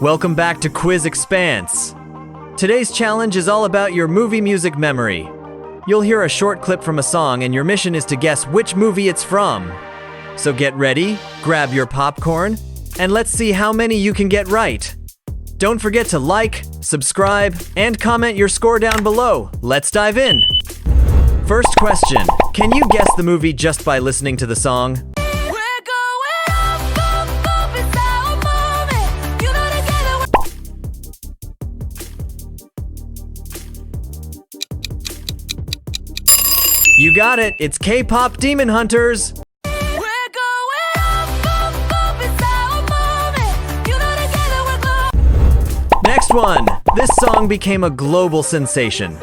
Welcome back to Quizexpanse. Today's challenge is all about your movie music memory. You'll hear a short clip from a song and your mission is to guess which movie it's from. So get ready, grab your popcorn, and let's see how many you can get right. Don't forget to like, subscribe, and comment your score down below. Let's dive in. First question, can you guess the movie just by listening to the song? You got it, it's K-pop Demon Hunters. Next one, this song became a global sensation.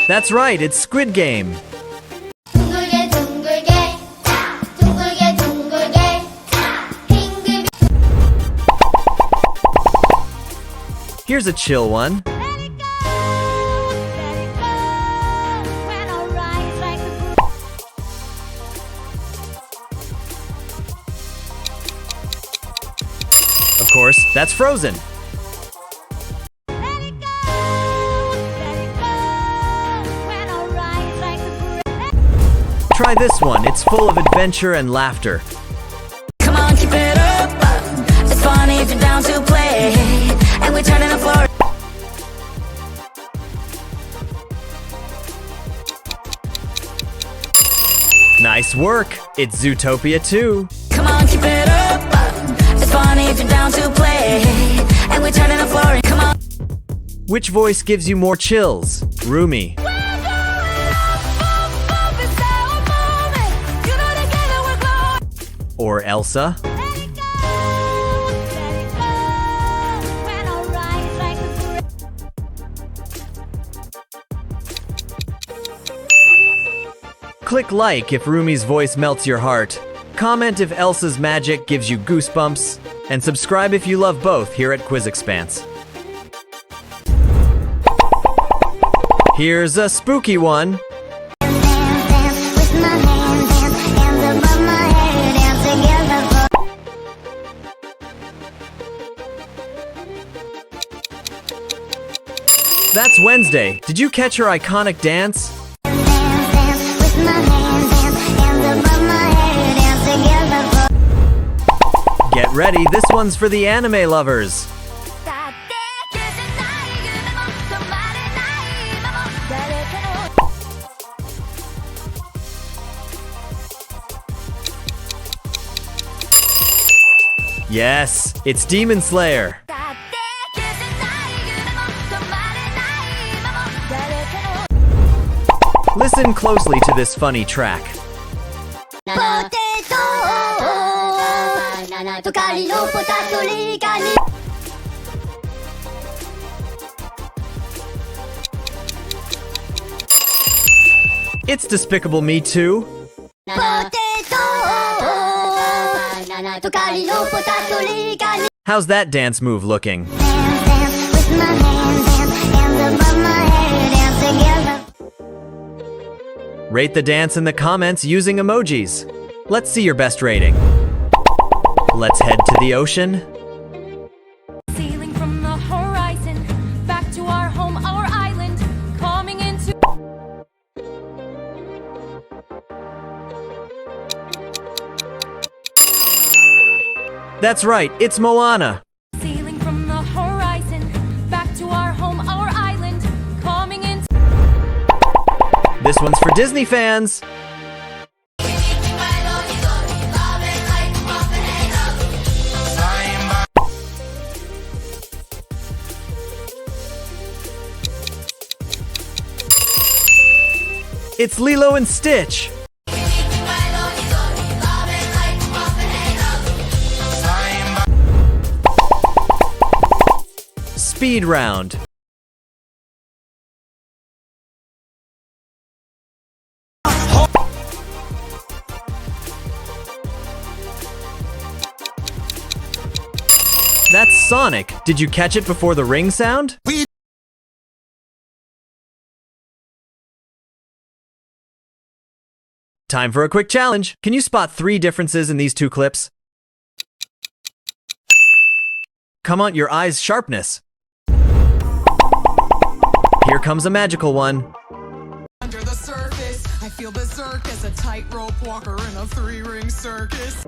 That's right, it's Squid Game. Here's a chill one. Of course, that's Frozen. Try this one, it's full of adventure and laughter. Come on, keep it up. It's funny if you're down to play. And we're turning the floor. Nice work, it's Zootopia 2. Come on, keep it up. It's funny if you're down to play. And we're turning the floor. Come on. Which voice gives you more chills? Rumi or Elsa? Click like if Rumi's voice melts your heart, comment if Elsa's magic gives you goosebumps, and subscribe if you love both here at Quizexpanse. Here's a spooky one. That's Wednesday. Did you catch her iconic dance? Get ready, this one's for the anime lovers. Yes, it's Demon Slayer. Listen closely to this funny track. It's Despicable Me Too. How's that dance move looking? Rate the dance in the comments using emojis. Let's see your best rating. Let's head to the ocean. Sailing from the horizon, back to our home, our island, coming into... That's right, it's Moana. Sailing from the horizon, back to our home, our island, coming into... This one's for Disney fans. It's Lilo and Stitch. Speed round. That's Sonic. Did you catch it before the ring sound? Time for a quick challenge. Can you spot 3 differences in these 2 clips? Come on, your eyes' sharpness. Here comes a magical one. Under the surface, I feel berserk as a tightrope walker in a 3-ring circus.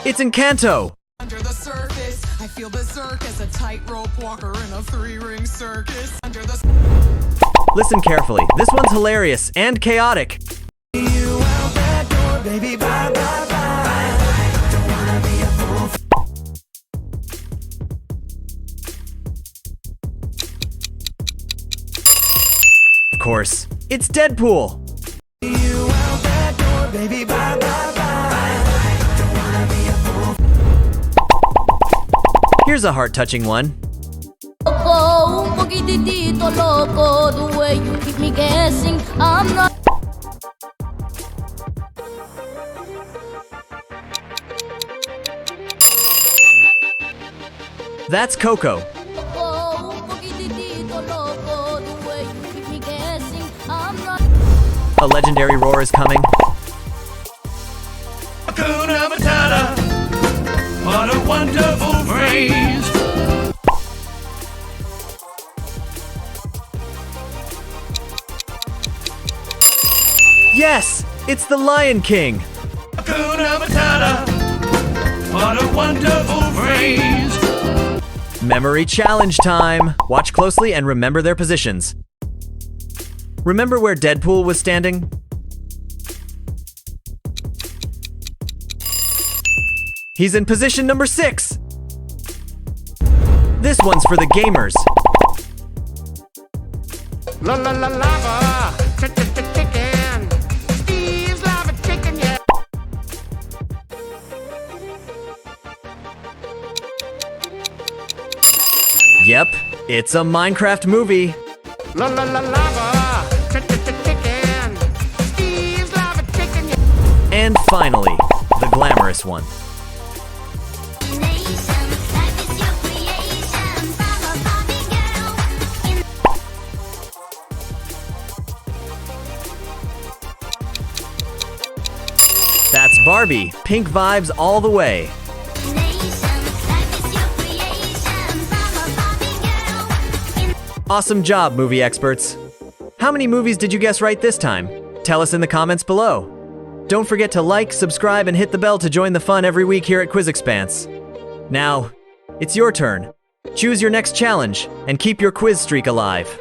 It's Encanto. Under the surface, I feel berserk as a tightrope walker in a 3-ring circus. Under the Listen carefully. This one's hilarious and chaotic. you out that door, baby, bye bye bye. Don't wanna be a fool. Of course, it's Deadpool. You out that door, baby, bye bye bye. Don't wanna be a fool. Here's a heart-touching one. Loco, un poquitito loco, the way you keep me guessing. I'm not. That's Coco. Loco, un poquitito loco, the way you keep me guessing. I'm not. A legendary roar is coming. Hakuna Matata, what a wonderful phrase. Yes, it's the Lion King. Hakuna Matata, what a wonderful phrase. Memory challenge time. Watch closely and remember their positions. Remember where Deadpool was standing? He's in position number 6. This one's for the gamers. La la la lava, chicken. Steve's lava chicken, yeah. Yep, it's a Minecraft movie. La la la lava, chicken. Steve's lava chicken, yeah. And finally, the glamorous one. That's Barbie. Pink vibes all the way. Awesome job, movie experts. How many movies did you guess right this time? Tell us in the comments below. Don't forget to like, subscribe, and hit the bell to join the fun every week here at Quizexpanse. Now, it's your turn. Choose your next challenge and keep your quiz streak alive.